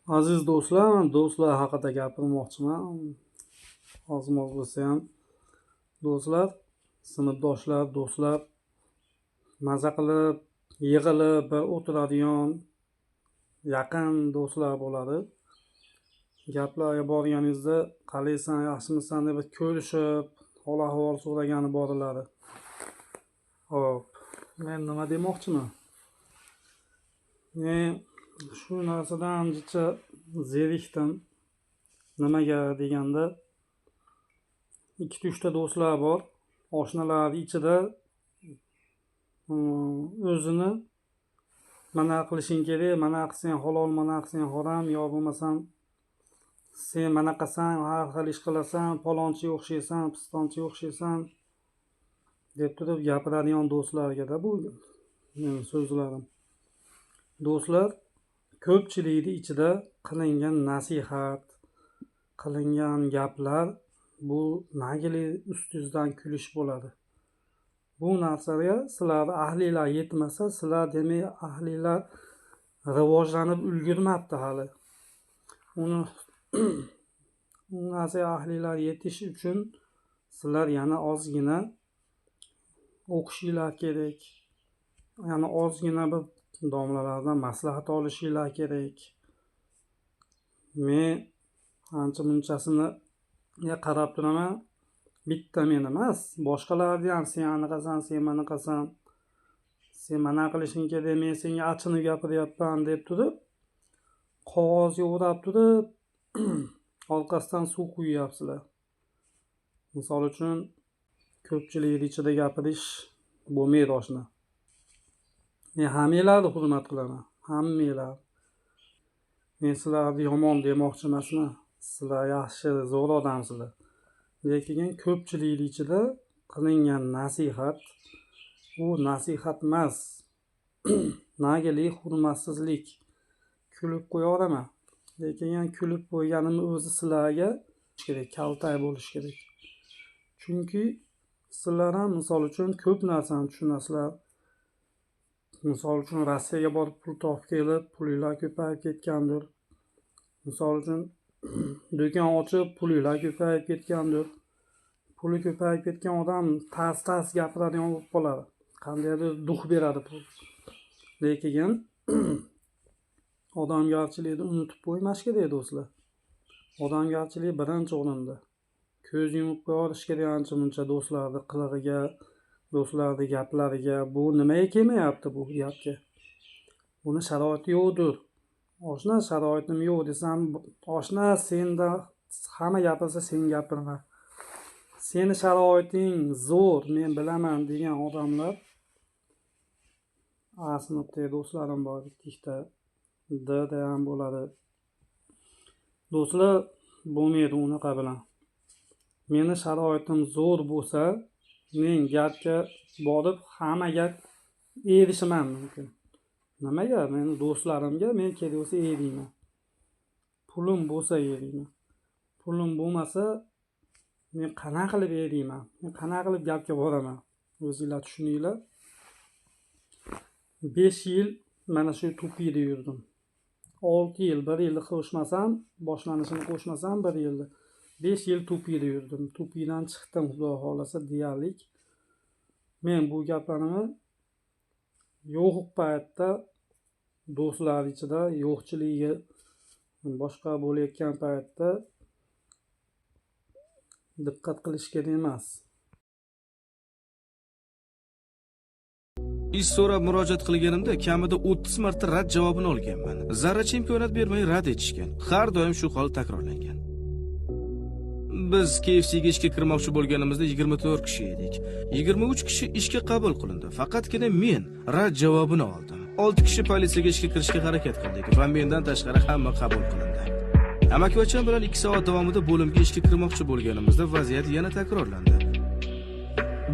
Aziz do'stlar haqida gapirmoqchiman. Ozmoq bo'lsa ham do'stlar, sinfdoshlar, do'stlar maza qilib, yig'ilib bir o'tiradigan yaqin do'stlar bo'ladi. Gaplarga borganingizda qalaysan, yaxshimisan deb ko'rishib, hol ahvol so'ragani boriladi. Hop, men nima demoqchiman? Men shu narsadan ancha zerikdim. Nimaga deganda, 2-3 ta do'stlar bor. Oshnalar ichida o'zini mana qilishing kerak, mana qilsang halol, mana qilsang harom, yo bo'lmasam sen mana qilsang, har xil ish qilasan, palonchiga o'xshaysan, pistonchiga o'xshaysan deb turib gapiradigan do'stlarga bu mening so'zlarim. Do'stlar, ko'pchilikni ichida qilingan nasihat, qilingan gaplar bu nagili ustingizdan kulish bo'ladi. Bu narsaga sizlar ahlilar yetmasa, sizlar demak ahlilar rivojlanib ulgurmabdi hali. Uni u narsaga ahlilar yetish uchun sizlar yana ozgina o'qishinglar kerak. Yana ozgina bir domlalardan maslahat olishinglar kerak. Men ancha munchasini qarab turaman. Bitta men emas, boshqalarni ham sen anaqasan, sen mana qilsan, sen mana qilishing kerak, men senga achinib gapiryapman deb turib, qog'ozga o'rab turib, orqasidan suv quyyapsizlar. Misol uchun, ko'pchilik ichida gapirish bo'lmaydi oshna. Men hammanglarni hurmat qilaman, hammanglar. Men sizlarni yomon demoqchi emasman. Sizlar yaxshi, zo'r odamsizlar. Lekin ko'pchilik ichida qilingan nasihat u nasihat emas. Nagili hurmatsizlik. Kulib qo'yaveraman. Lekin kulib qo'yganim o'zi sizlarga kerak, kaltay bo'lish kerak. Chunki sizlar ham misol uchun ko'p narsani tushunasizlar. Misol uchun Rossiyaga borib pul topib kelib, pulinglar ko'payib ketgandir. Misol uchun do'kon ochib, pulinglar ko'payib ketgandir. Puli ko'payib ketgan odam tars gapiradigan bo'lib qoladi. Qandaydir duh beradi pul. Lekin odamgarchilikni unutib qo'ymash kerak do'stlar. Odamgarchilik birinchi o'rinda. Ko'z yumib qo'yish kerak ancha muncha do'stlarni qilig'iga, do'stlarni gaplariga. Bu nimaga kelmayapti bu gapga? Buni sharoiti yo'qdir. Oshna sharoitim yo'q desam, oshna senda hamma gapirsa sen gapirma. Seni sharoiting zo'r, men bilaman degan odamlar A sinfdagi do'stlarim bor, ikkita D'da ham bo'ladi. Do'stlar, bo'lmaydi unaqa bilan. Meni sharoitim zo'r bo'lsa, men gapga borib hammaga erishimam mumkin. Nimaga? Men do'stlarimga men kerak bo'lsa eriyman. Pulim bo'lsa eriyman. Pulim bo'lmasa men qanaqa qilib eriyman? Men qanaqa qilib gapga boraman? O'zingizlar tushuninglar. 5 yil mana shu tupida yurdim. 6 yil, 1 yilni qo'shmasam, boshlanishini qo'shmasam 1 yilni. 5 yil tupida yurdim. Tupidan chiqdim, xudo xolasa deyarlik. Men bu gaplarimni yo'q paytda do'stlar ichida yo'qchiligi boshqa bo'layotgan paytda diqqat qilish kerak emas. Ish so'rab murojaat qilganimda kamida 30 marta rad javobini olganman. Zarra chempionat bermay rad etishgan. Har doim shu hol takrorlangan. Biz KFC'ga ishga kirmoqchi bo'lganimizda 24 kishi edik. 23 kishi ishga qabul qilindi. Faqatgina men rad javobini oldim. 6 kishi politsiyaga ishga kirishga harakat qildik va mendan tashqari hamma qabul qilindi. Amakivacham bilan 2 soat davomida bo'limga ishga kirmoqchi bo'lganimizda vaziyat yana takrorlandi.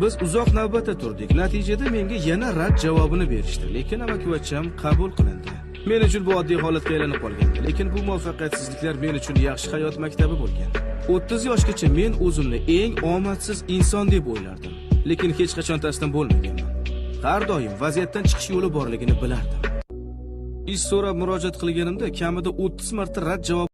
Biz uzoq navbatda turdik. Natijada menga yana rad javobini berishdi, lekin amakivacham qabul qilindi. Men uchun bu oddiy holatga aylanib qolgandi, lekin bu muvaffaqiyatsizliklar men uchun yaxshi hayot maktabi bo'lgan. 30 yoshgacha men o'zimni eng omadsiz inson deb o'ylardim, lekin hech qachon taslim bo'lmaganman. Har doim vaziyatdan chiqish yo'li borligini bilardim. Ish so'rab murojaat qilganimda kamida 30 marta rad javob